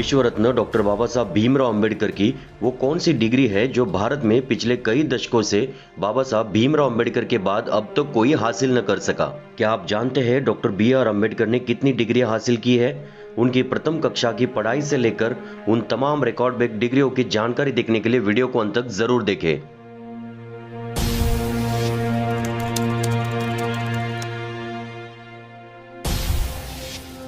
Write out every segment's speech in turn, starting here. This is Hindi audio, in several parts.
विश्व रत्न डॉक्टर बाबा साहब भीमराव अंबेडकर की वो कौन सी डिग्री है जो भारत में पिछले कई दशकों से बाबा साहब भीमराव अंबेडकर के बाद अब तक कोई हासिल न कर सका। क्या आप जानते हैं डॉक्टर BR अम्बेडकर ने कितनी डिग्रियां हासिल की है? उनकी प्रथम कक्षा की पढ़ाई से लेकर उन तमाम रिकॉर्ड ब्रेक डिग्रियों की जानकारी देखने के लिए वीडियो को अंत तक जरूर देखें।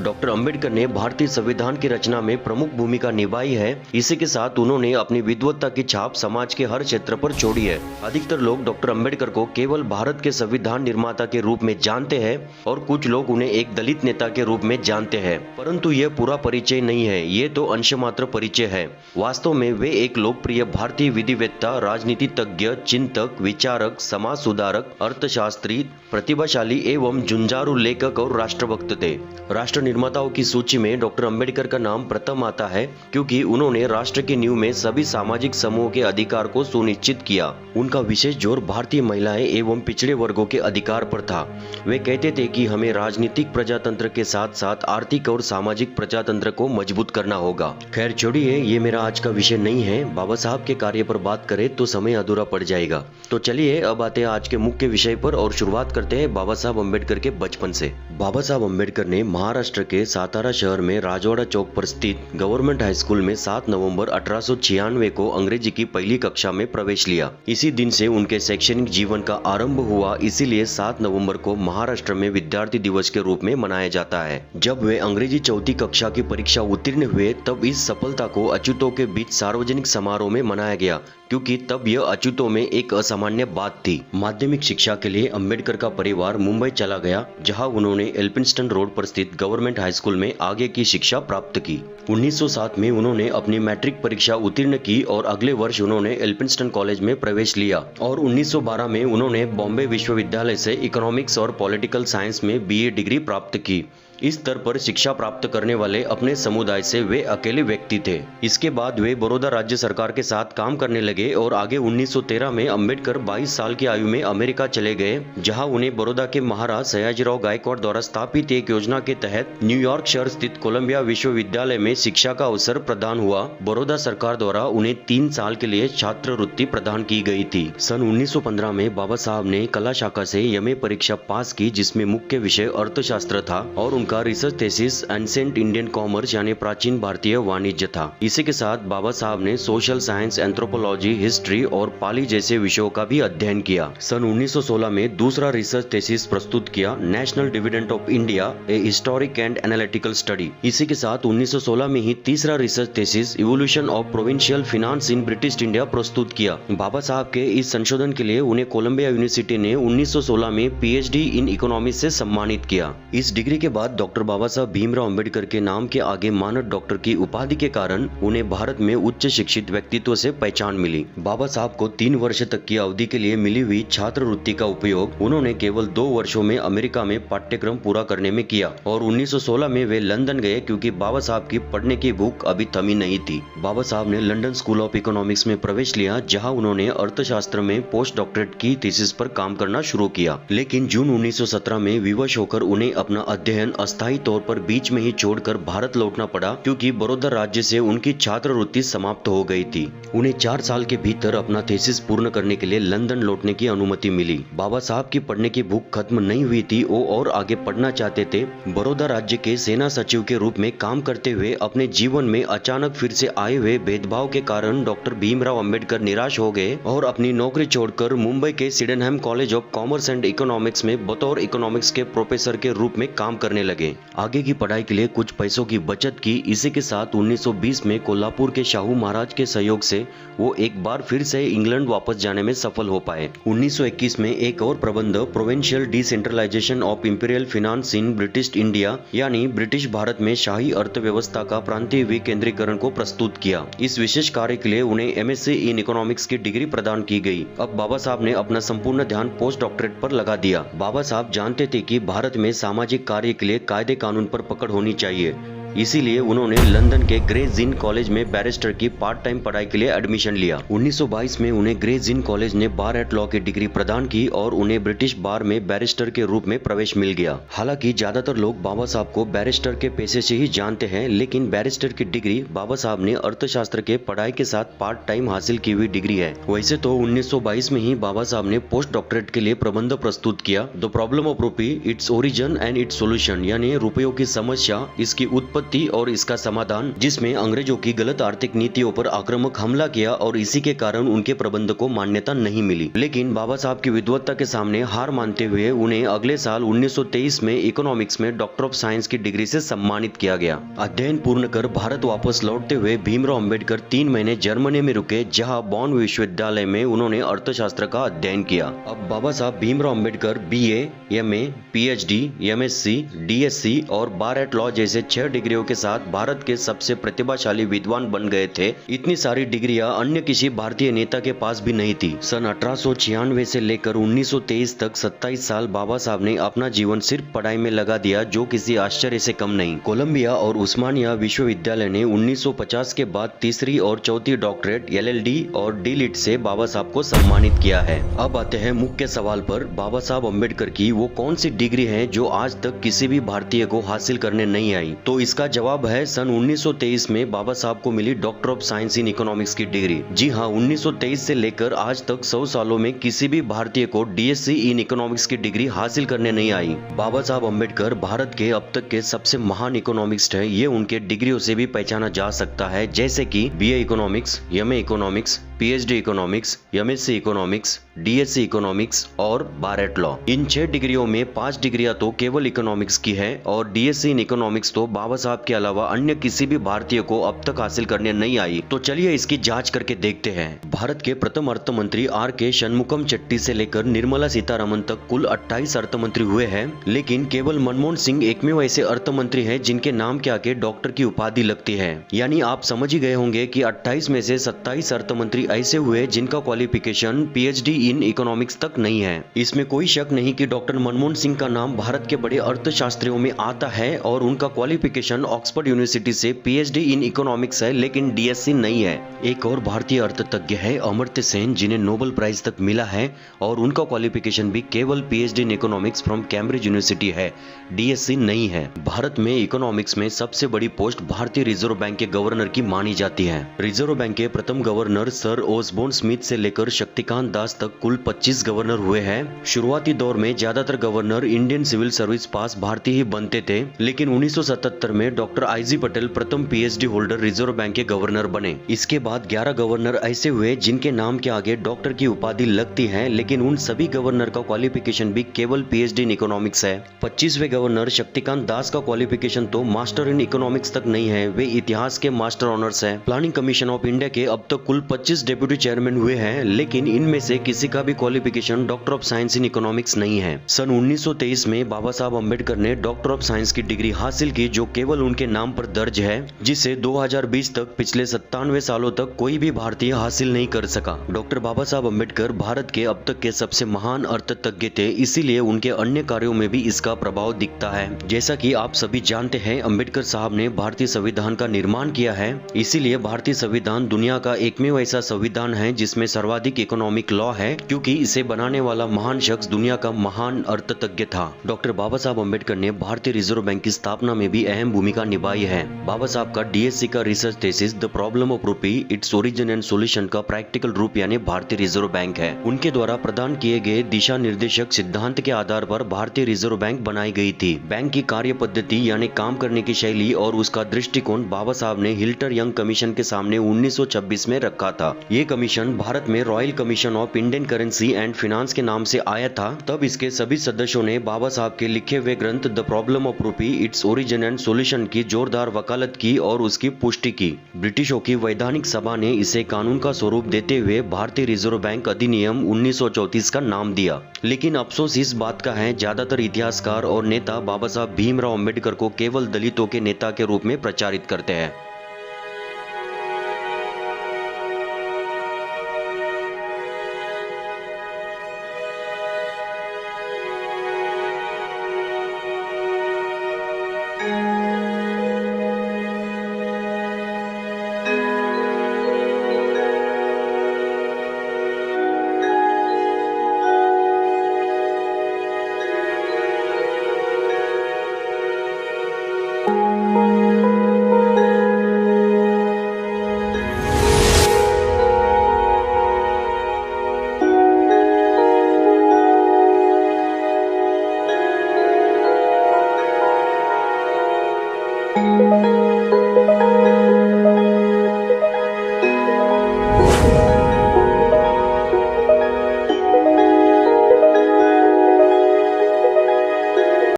डॉक्टर अंबेडकर ने भारतीय संविधान की रचना में प्रमुख भूमिका निभाई है। इसी के साथ उन्होंने अपनी विद्वत्ता की छाप समाज के हर क्षेत्र पर छोड़ी है। अधिकतर लोग डॉक्टर अंबेडकर को केवल भारत के संविधान निर्माता के रूप में जानते हैं और कुछ लोग उन्हें एक दलित नेता के रूप में जानते हैं, परंतु यह पूरा परिचय नहीं है, ये तो अंश मात्र परिचय है। वास्तव में वे एक लोकप्रिय भारतीय विधिवेत्ता, राजनीति तज्ञ, चिंतक, विचारक, समाज सुधारक, अर्थशास्त्री, प्रतिभाशाली एवं जुंजारू लेखक और राष्ट्रभक्त थे। राष्ट्र निर्माताओं की सूची में डॉक्टर अंबेडकर का नाम प्रथम आता है क्योंकि उन्होंने राष्ट्र की नींव में सभी सामाजिक समूहों के अधिकार को सुनिश्चित किया। उनका विशेष जोर भारतीय महिलाएं एवं पिछड़े वर्गों के अधिकार पर था। वे कहते थे कि हमें राजनीतिक प्रजातंत्र के साथ साथ आर्थिक और सामाजिक प्रजातंत्र को मजबूत करना होगा। खैर छोड़िए, ये मेरा आज का विषय नहीं है। बाबा साहब के कार्य पर बात करें तो समय अधूरा पड़ जाएगा। तो चलिए अब आते हैं आज के मुख्य विषय पर और शुरुआत करते हैं बाबा साहब अम्बेडकर के बचपन से। बाबा साहब अम्बेडकर ने महाराष्ट्र के सातारा शहर में राजवाड़ा चौक पर स्थित गवर्नमेंट हाई स्कूल में 7 नवंबर 1896 को अंग्रेजी की पहली कक्षा में प्रवेश लिया। इसी दिन से उनके शैक्षणिक जीवन का आरंभ हुआ, इसीलिए 7 नवंबर को महाराष्ट्र में विद्यार्थी दिवस के रूप में मनाया जाता है। जब वे अंग्रेजी चौथी कक्षा की परीक्षा उत्तीर्ण हुए तब इस सफलता को अछूतों के बीच सार्वजनिक समारोह में मनाया गया, क्योंकि तब यह अछूतों में एक असामान्य बात थी। माध्यमिक शिक्षा के लिए अम्बेडकर का परिवार मुंबई चला गया, जहां उन्होंने एल्फिंस्टन रोड पर स्थित गवर्नमेंट हाई स्कूल में आगे की शिक्षा प्राप्त की। 1907 में उन्होंने अपनी मैट्रिक परीक्षा उत्तीर्ण की और अगले वर्ष उन्होंने एल्फिंस्टन कॉलेज में प्रवेश लिया और 1912 में उन्होंने बॉम्बे विश्वविद्यालय से इकोनॉमिक्स और पॉलिटिकल साइंस में BA डिग्री प्राप्त की। इस स्तर पर शिक्षा प्राप्त करने वाले अपने समुदाय से वे अकेले व्यक्ति थे। इसके बाद वे बड़ौदा राज्य सरकार के साथ काम करने लगे और आगे 1913 में अम्बेडकर 22 साल की आयु में अमेरिका चले गए, जहां उन्हें बड़ौदा के महाराज सयाजीराव गायकवाड़ द्वारा स्थापित एक योजना के तहत न्यूयॉर्क शहर स्थित कोलंबिया विश्वविद्यालय में शिक्षा का अवसर प्रदान हुआ। बड़ौदा सरकार द्वारा उन्हें 3 साल के लिए छात्रवृत्ति प्रदान की गई थी। सन 1915 में बाबा साहब ने कला शाखा से MA परीक्षा पास की, जिसमें मुख्य विषय अर्थशास्त्र था और का research thesis ancient Indian commerce यानी प्राचीन भारतीय वाणिज्य था। इसी के साथ बाबा साहब ने सोशल साइंस, एंथ्रोपोलॉजी, हिस्ट्री और पाली जैसे विषयों का भी अध्ययन किया। सन 1916 में दूसरा रिसर्च थीसिस प्रस्तुत किया, national dividend of India, A historic and analytical study. इसी के साथ 1916 में ही तीसरा research thesis, evolution of provincial finance in British India प्रस्तुत किया। बाबा साहब के इस संशोधन के लिए उन्हें कोलंबिया यूनिवर्सिटी ने 1916 में PhD इन इकोनॉमिक्स से सम्मानित किया। इस डिग्री के बाद डॉक्टर बाबा साहब भीमराव अंबेडकर के नाम के आगे मानद डॉक्टर की उपाधि के कारण उन्हें भारत में उच्च शिक्षित व्यक्तित्व से पहचान मिली। बाबा साहब को 3 वर्ष तक की अवधि के लिए मिली हुई छात्रवृत्ति का उपयोग उन्होंने केवल 2 वर्षों में अमेरिका में पाठ्यक्रम पूरा करने में किया और 1916 में वे लंदन गए, क्योंकि बाबा साहब की पढ़ने की भूख अभी थमी नहीं थी। बाबा साहब ने लंदन स्कूल ऑफ इकोनॉमिक्स में प्रवेश लिया, जहाँ उन्होंने अर्थशास्त्र में पोस्ट डॉक्टरेट की थीसिस पर काम करना शुरू किया। लेकिन जून 1917 में विवश होकर उन्हें अपना अध्ययन अस्थायी तौर पर बीच में ही छोड़कर भारत लौटना पड़ा, क्योंकि बड़ौदा राज्य से उनकी छात्रवृत्ति समाप्त हो गई थी। उन्हें 4 साल के भीतर अपना थीसिस पूर्ण करने के लिए लंदन लौटने की अनुमति मिली। बाबा साहब की पढ़ने की भूख खत्म नहीं हुई थी, वो और आगे पढ़ना चाहते थे। बड़ौदा राज्य के सेना सचिव के रूप में काम करते हुए अपने जीवन में अचानक फिर से आए हुए भेदभाव के कारण डॉक्टर भीमराव अंबेडकर निराश हो गए और अपनी नौकरी छोड़कर मुंबई के Sydenham college of commerce and economics में बतौर इकोनॉमिक्स के प्रोफेसर के रूप में काम करने लगे। आगे की पढ़ाई के लिए कुछ पैसों की बचत की। इसी के साथ 1920 में कोल्हापुर के शाहू महाराज के सहयोग से वो एक बार फिर से इंग्लैंड वापस जाने में सफल हो पाए। 1921 में एक और प्रबंध, provincial decentralisation of imperial finance in British India, यानी ब्रिटिश भारत में शाही अर्थव्यवस्था का प्रांतीय विकेंद्रीकरण को प्रस्तुत किया। इस विशेष कार्य के लिए उन्हें MSc इन इकोनॉमिक्स की डिग्री प्रदान की गई। अब बाबा साहब ने अपना संपूर्ण ध्यान पोस्ट डॉक्टरेट पर लगा दिया। बाबा साहब जानते थे कि भारत में सामाजिक कार्य के लिए कायदे कानून पर पकड़ होनी चाहिए। इसीलिए उन्होंने लंदन के ग्रेस इन कॉलेज में बैरिस्टर की पार्ट टाइम पढ़ाई के लिए एडमिशन लिया। 1922 में उन्हें ग्रेस इन कॉलेज ने बार एट लॉ की डिग्री प्रदान की और उन्हें ब्रिटिश बार में बैरिस्टर के रूप में प्रवेश मिल गया। हालांकि ज्यादातर लोग बाबा साहब को बैरिस्टर के पेशे से ही जानते हैं, लेकिन बैरिस्टर की डिग्री बाबा साहब ने अर्थशास्त्र के पढ़ाई के साथ पार्ट टाइम हासिल की हुई डिग्री है। वैसे तो 1922 में ही बाबा साहब ने पोस्ट डॉक्टरेट के लिए प्रबंध प्रस्तुत किया, द प्रॉब्लम ऑफ रूपी, its origin and its solution, यानी रुपयों की समस्या, इसकी उत्पत्ति और इसका समाधान, जिसमें अंग्रेजों की गलत आर्थिक नीतियों पर आक्रामक हमला किया और इसी के कारण उनके प्रबंध को मान्यता नहीं मिली। लेकिन बाबा साहब की विद्वत्ता के सामने हार मानते हुए उन्हें अगले साल 1923 में इकोनॉमिक्स में डॉक्टर ऑफ साइंस की डिग्री से सम्मानित किया गया। अध्ययन पूर्ण कर भारत वापस लौटते हुए भीमराव अंबेडकर 3 महीने जर्मनी में रुके, जहां बॉन विश्वविद्यालय में उन्होंने अर्थशास्त्र का अध्ययन किया। अब बाबा Saheb Bhimrao Ambedkar BA, MA, PhD, MSc, DSc और बार एट लॉ जैसे 6 डिग्रियों के साथ भारत के सबसे प्रतिभाशाली विद्वान बन गए थे। इतनी सारी डिग्रियां अन्य किसी भारतीय नेता के पास भी नहीं थी। सन 1896 से लेकर 1923 तक 27 साल बाबा साहब ने अपना जीवन सिर्फ पढ़ाई में लगा दिया, जो किसी आश्चर्य से कम नहीं। कोलंबिया और उस्मानिया विश्वविद्यालय ने 1950 के बाद तीसरी और चौथी डॉक्टरेट LLD और D.Litt से बाबा साहब को सम्मानित किया है। अब आते हैं मुख्य सवाल पर, बाबा साहब अम्बेडकर की वो कौन सी डिग्री है जो आज तक किसी भी भारतीय को हासिल करने नहीं आई? तो इसका जवाब है सन 1923 में बाबा साहब को मिली doctor of science in economics की डिग्री। जी हाँ, 1923 से लेकर आज तक 100 सालों में किसी भी भारतीय को DSc इन इकोनॉमिक्स की डिग्री हासिल करने नहीं आई। बाबा साहब अम्बेडकर भारत के अब तक के सबसे महान इकोनॉमिस्ट है। ये उनके डिग्रियों से भी पहचाना जा सकता है, जैसे कि BA economics, MA economics, PhD economics, MSc economics, DSc economics और बार एट लॉ। इन 6 डिग्रियों में 5 डिग्रियां तो केवल इकोनॉमिक्स की है और DSc इन इकोनॉमिक्स तो बाबा साहब के अलावा अन्य किसी भी भारतीय को अब तक हासिल करने नहीं आई। तो चलिए इसकी जांच करके देखते हैं। भारत के प्रथम अर्थ मंत्री R.K. शनमुखम चट्टी से लेकर निर्मला सीतारमन तक कुल 28 अर्थ मंत्री हुए हैं, लेकिन केवल मनमोहन सिंह एकमेव ऐसे अर्थ मंत्री है जिनके नाम के आगे डॉक्टर की उपाधि लगती है। यानी आप समझ ही गए होंगे कि 28 में से 27 अर्थ मंत्री ऐसे हुए जिनका क्वालिफिकेशन PhD इन इकोनॉमिक्स तक नहीं है। इसमें कोई शक नहीं कि डॉक्टर मनमोहन सिंह का नाम भारत के बड़े अर्थशास्त्रियों में आता है और उनका क्वालिफिकेशन ऑक्सफोर्ड यूनिवर्सिटी से PhD इन इकोनॉमिक्स है, लेकिन DSc नहीं है। एक और भारतीय अर्थतज्ञ है अमर्त्य सेन, जिन्हें नोबेल प्राइज तक मिला है और उनका क्वालिफिकेशन भी केवल PhD in economics from Cambridge university है, DSc नहीं है। भारत में इकोनॉमिक्स में सबसे बड़ी पोस्ट भारतीय रिजर्व बैंक के गवर्नर की मानी जाती है। रिजर्व बैंक के प्रथम गवर्नर सर ओसबोर्न स्मिथ से लेकर शक्तिकांत दास तक कुल 25 गवर्नर हुए हैं। शुरुआती दौर में ज्यादातर गवर्नर इंडियन सिविल सर्विस पास भारतीय ही बनते थे, लेकिन 1977 में डॉक्टर I.G. पटेल प्रथम PhD होल्डर रिजर्व बैंक के गवर्नर बने। इसके बाद 11 गवर्नर ऐसे हुए जिनके नाम के आगे डॉक्टर की उपाधि लगती है, लेकिन उन सभी गवर्नर का क्वालिफिकेशन भी केवल PhD इन इकोनॉमिक्स है। 25वें गवर्नर शक्तिकांत दास का क्वालिफिकेशन तो मास्टर इन इकोनॉमिक्स तक नहीं है, वे इतिहास के मास्टर ऑनर्स हैं। प्लानिंग कमीशन ऑफ इंडिया के अब तक कुल 25 डेप्यूटी चेयरमैन हुए हैं, लेकिन इनमें से किसी का भी qualification doctor of science in economics नहीं है। सन 1923 में बाबा साहब अम्बेडकर ने डॉक्टर ऑफ साइंस की डिग्री हासिल की, जो केवल उनके नाम पर दर्ज है, जिसे 2020 तक पिछले 97 सालों तक कोई भी भारतीय हासिल नहीं कर सका। डॉक्टर बाबा साहब अम्बेडकर भारत के अब तक के सबसे महान अर्थतज्ञ थे, इसीलिए उनके अन्य कार्यों में भी इसका प्रभाव दिखता है। जैसा कि आप सभी जानते हैं, अम्बेडकर साहब ने भारतीय संविधान का निर्माण किया है, इसीलिए भारतीय संविधान दुनिया का एकमेव ऐसा संविधान है जिसमें सर्वाधिक इकोनॉमिक लॉ है, क्योंकि इसे बनाने वाला महान शख्स दुनिया का महान अर्थतज्ञ था। डॉक्टर बाबा साहब अम्बेडकर ने भारतीय रिजर्व बैंक की स्थापना में भी अहम भूमिका निभाई है। बाबा साहब का DSc का research thesis the problem of रूपी, इट्स ओरिजिन एंड सॉल्यूशन का प्रैक्टिकल रूप यानी भारतीय रिजर्व बैंक है। उनके द्वारा प्रदान किए गए दिशा निर्देशक सिद्धांत के आधार पर भारतीय रिजर्व बैंक बनाई गई थी। बैंक की कार्य पद्धति यानी काम करने की शैली और उसका दृष्टिकोण बाबा साहब ने हिल्टर यंग कमीशन के सामने 1926 में रखा था। ये कमीशन भारत में royal commission of Indian currency and finance के नाम से आया था। तब इसके सभी सदस्यों ने बाबा साहब के लिखे हुए ग्रंथ द प्रॉब्लम ऑफ रूपी, इट्स ओरिजिन एंड सॉल्यूशन की जोरदार वकालत की और उसकी पुष्टि की। ब्रिटिशों की वैधानिक सभा ने इसे कानून का स्वरूप देते हुए भारतीय रिजर्व बैंक अधिनियम 1934 का नाम दिया। लेकिन अफसोस इस बात का है, ज्यादातर इतिहासकार और नेता बाबा साहब भीमराव अम्बेडकर को केवल दलितों के नेता के रूप में प्रचारित करते हैं।